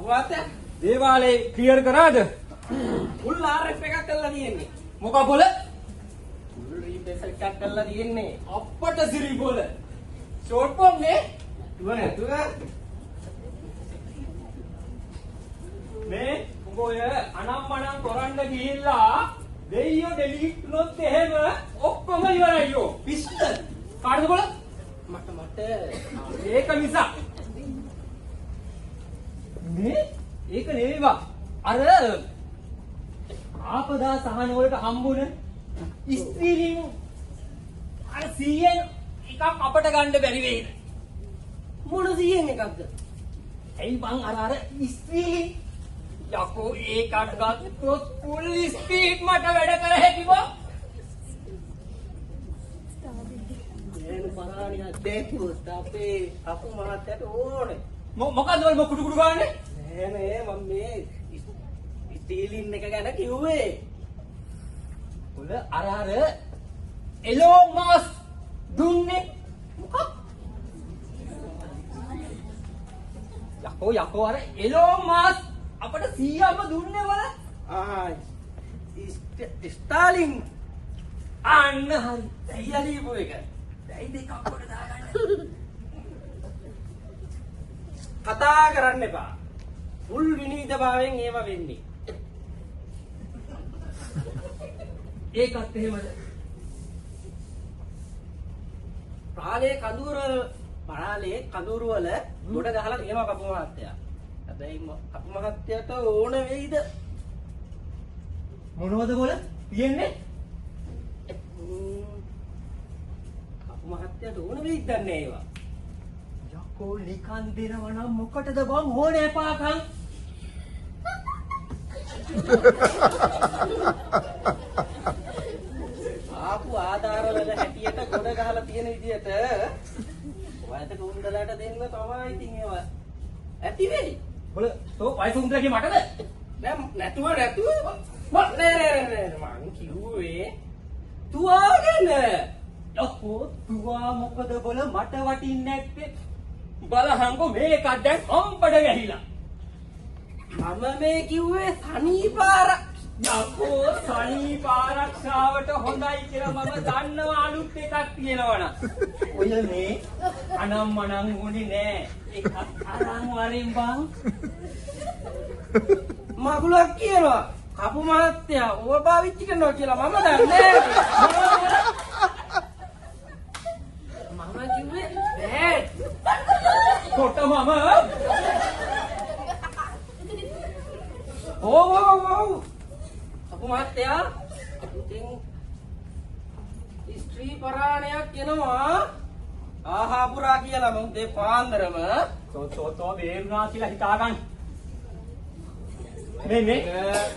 අපුමාත්තේ දේවාලේ clear කරාද? Full RF එකක් කරලා තියෙන්නේ. මොකක් බොල? ෆුල් රීප්ලේස් එකක් කරලා තියෙන්නේ. අප්පට සිරි බොල. ෂෝට් ෆෝම් නේ? නැතුව මේ උඹ ඔය අනම්මනම් කරන්න ගිහිල්ලා දෙයියෝ ඩෙලීට් වුණොත් එහෙම ඔක්කොම ඉවරයියෝ. පිස්ටල්. කාටද බොල? මට ඒක නිසා. මේ ඒක නෙවෙයිවා. අර ආපදා සහන වලට හම්බුන ස්ත්‍රීලින් අර 100න් එකක් අපට ගන්න බැරි වෙයිද? මොන 100න් එකක්ද? ඇයි බං අර ස්ත්‍රීලින් යකෝ ඒකට ගත්තොත් ෆුල් ස්පීඩ් මට වැඩ කර හැකි බං. එන පරාණිය දෙකුත් අපේ අපු මහත්තයට ඕනේ. මොකද්ද ඔය කුඩු කුඩු ගාන්නේ? නෑ මම මේ ස්ටීලින් එක ගැන කිව්වේ. ඔය අර එලෝන් මස් දුන්නේ මොකක්? යකෝ අර එලෝන් මස් අපට 100ක්ම දුන්නේ වල ස්ටාලින් අන්න හරි. ඇයියලීපු එක. දැයි දෙකක් කොට දාගන්න. කතා කරන්න එපා. ෆුල් විනීතභාවයෙන් ඒව වෙන්නේ. ඒකත් එහෙමද? පාලේ කඳුරු වල ගොඩ ගහලා තියෙනවා කපු මහත්තයා. හැබැයි කපු මහත්තයාට ඕන වෙයිද? මොනවද බොල? තියෙන්නේ? කපු මහත්තයාට ඕන වෙයිද දන්නේ ඒවා. යකෝ නිකන් දෙනව නම් මොකටද බං ඕනේ එපාකම්? ආපු ආධාර වල හැටියට ගොඩ ගහලා තියෙන විදියට වයසක උන්දලට දෙන්න තමයි ඉතින් ඒවා ඇති වෙයි. බොල තෝ වයස උන්දලගේ මටද? දැන් නැතුව නෑ මං කිව්වේ තුවාගෙන. යකෝ තුවා මොකද බොල මට වටින්නේ නැත්තේ? බලහංගෝ මේකක් දැන් හම්බඩ ගැහිලා. මම මේ කිව්වේ සනීපාර. යකෝ සනීප ආරක්ෂාවට හොඳයි කියලා මම දන්නවා අලුත් එකක් තියෙනවනම්. ඔය මේ අනම්මනම් උනේ නෑ. එකක් අරන් වරින් බං. මගුලක් කියනවා කපු මහත්තයා ඕව පාවිච්චි කරනවා කියලා මම දන්නේ මම කිව්වේ බෑ. කොට මම ඔව් කපු මහත්තයා ඉතින් ස්ත්‍රී පරාණයක් එනවා ආහා පුරා කියලා මම දෙ පාන්දරම තෝ වේරුණා කියලා හිතාගන්න. මේ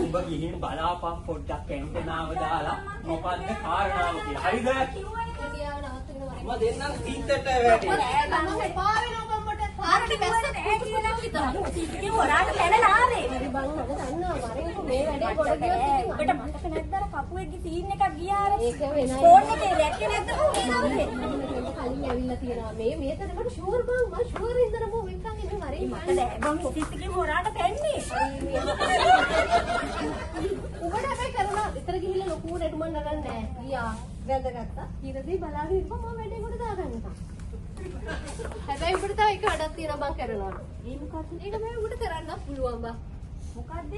උඹ ගිහින් බලාපන් පොඩ්ඩක් කැන්ටනාව දාලා මොකද්ද කාරණාව කියලා. හරිද? මම දෙන්නම් හිතට වැඩි. පාරට බැස්ස නැහැ කියලා විතරයි. ඉතින් හොරාට පැනලා ආවේ. හරි බං මම දන්නවා මරේ මේ වැඩේ ගොඩ ගියොත් ඔබට මතක නැද්ද අර කපුවෙක්ගේ සීන් එකක් ගියා අර ඒක වෙනයි. ෆෝන් එකේ දැක්කේ නැද්ද කොහේනවද? කලින් ඇවිල්ලා තියෙනවා මේ මේතන මට ෂුවර් බං මම ෂුවර් ඉඳලා මම වෙන්කන් ඉන්නේ මරේ. මට දැන් බං ඔෆිස් එකේ හොරාට පැන්නේ. උඹට හැබැයි කරලා විතර ගිහිල්ලා ලොකු නෙටුමන් නගන්නේ නැහැ. ගියා වැදගත්තා. ඊටදී බලාගෙන ඉන්න මම වැඩේ කොට දාගන්නවා. හැබැයි උඹට තව එක වැඩක් තියෙනවා බං කරනවා. ඒ මොකක්ද? ඒක මම උඹට කරන්න පුළුවන් බං. මොකද්ද?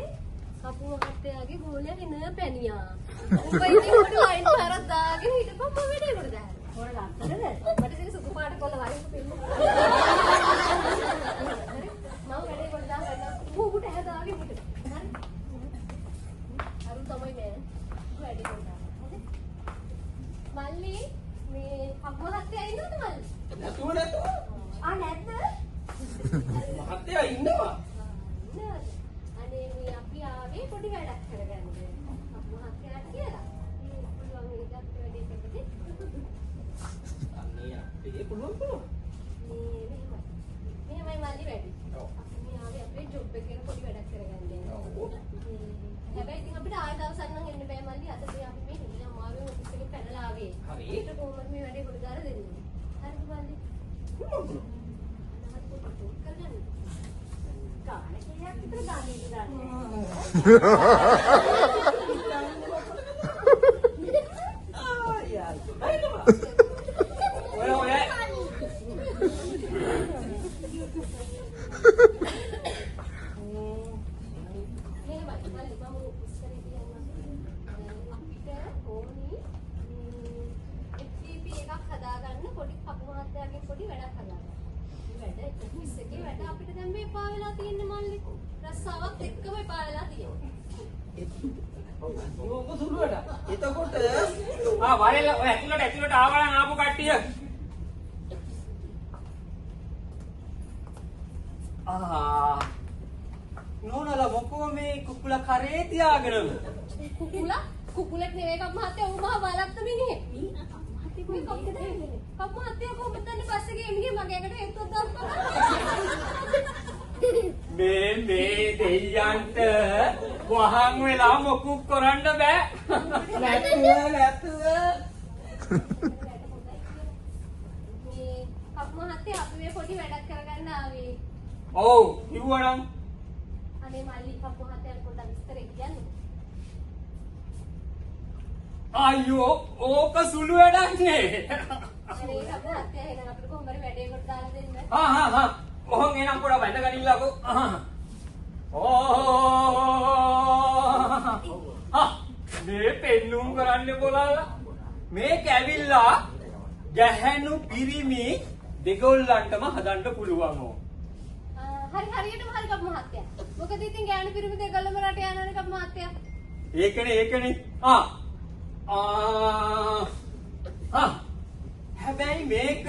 කපු මහත්තයාගේ ගෝලයා එන පැණියා. උඹ ඉතින් උඹට ලයින් පාරක් දාගෙන හිටපන් මම වැඩේ කොට දාන්න. හොර ලස්සනද? මට ඉතින් සුදු පාට කොල්ල වයින් පින්න. මම වැඩේ කොට දාන්න. උඹට හැදාගෙන හිටපන්. හරි? අරු තමයි මේ වැඩේ කොට දාන්න. හරි? මල්ලි මේ කපු මහත්තයා ඉන්නවද මල්ලි? නැතුව නැද්ද? මහත්තයා ඉන්නවා. අනේ මේ අපි ආවේ පොඩි වැඩක් කරගන්න. අපු මහත්තයාට කියලා. මේ පුළුවන් ඒකත් වැඩේ කරගත්තේ. අනේ අපේ පුළුවන්. මේ මල්ලි වැඩි. අපි ආවේ අපේ ජොබ් එකේ පොඩි වැඩක් කරගන්න. හැබැයි ඉතින් අපිට ආයෙ දවසක් නම් එන්න බෑ මල්ලි. අද අපි මේ හිමියා අමාරුවෙන් ඔෆිස් එකේ පැනලා ආවේ. හරි. ඒක කොහොමද මේ වැඩේ කොට දාලා දෙන්නේ? හරිද මල්ලි? ගාන කීයක් විතර ගානේ දාන්නේ? ඔය ඔය ඕක සුළුවට. එතකොට වරෙල්ල ඔය ඇතුළට ආවා නම් ආපු කට්ටිය. නෝනලා මොකෝ මේ කුකුලා කරේ තියාගෙනම. කුකුලෙක් නෙවෙයි කප් මහත්තයා ඌ මහා බලක්ත මිනිහෙක්. මේ කප් මහත්තයා කොහොමද දන්නේ පස්සේ ගෙන්නේ මගේ එකට එක්කත් දාපුවා. මේ දෙයයන්ට වහන් වෙලා මොකුත් කරන්න බෑ. නැතුව. මේ කප් මහත්තයා අපි මේ පොඩි වැඩක් කරගන්න ආවේ. ඔව් කිව්වනම් අනේ මල්ලි කප් මහත්තයාට පොඩ්ඩක් විස්තර කියන්න. අයියෝ ඕක සුළු වැඩක් නේ. අනේ කප් මහත්තයා එහෙනම් අපිට කොහොම හරි වැඩේ කොට දාලා දෙන්න. ඔහොම එනම් පොඩ වැඳ ගනින්නකෝ. මේ පෙන්නුම් කරන්න બોલાලා. මේක ඇවිල්ලා ගැහැණු පිරිමි දෙගොල්ලන්ටම හදන්න පුළුවන් ඕ. හරියටම හරි කප් මහත්තයා. මොකද ඉතින් ගෑනු පිරිමි දෙකල්ලම රට යනවනේ කප් මහත්තයා. ඒකනේ. හැබැයි මේක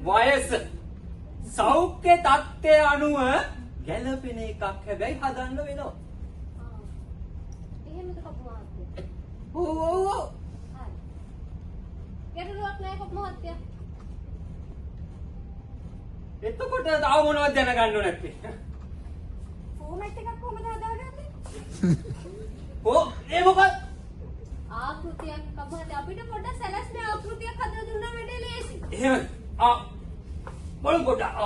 වයස සෞඛ්‍ය තත්ත්වය අනුව ගැළපෙන එකක් හැබැයි හදන්න වෙනවා. එහෙමද කප් මහත්තයා? ඔව්. හරි. ගැටලුවක් නැහැ කප් මහත්තයා. එතකොට තව මොනවද දැනගන්න ඕන නැත්තේ? ෆෝමැට් එකක් කොහමද හදාගන්නේ? ඒ මොකද? ආකෘතියක් කප් මහත්තයා අපිට පොඩ්ඩක් සැලැස්මේ ආකෘතියක් හදලා දුන්නා වැඩේ ලේසි. එහෙම බලමු පොඩ්ඩක්.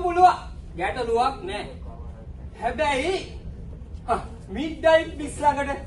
පුළුවන්. ගැටලුවක් නෑ. හැබැයි මිඩ්නයිට් මිස් ළඟට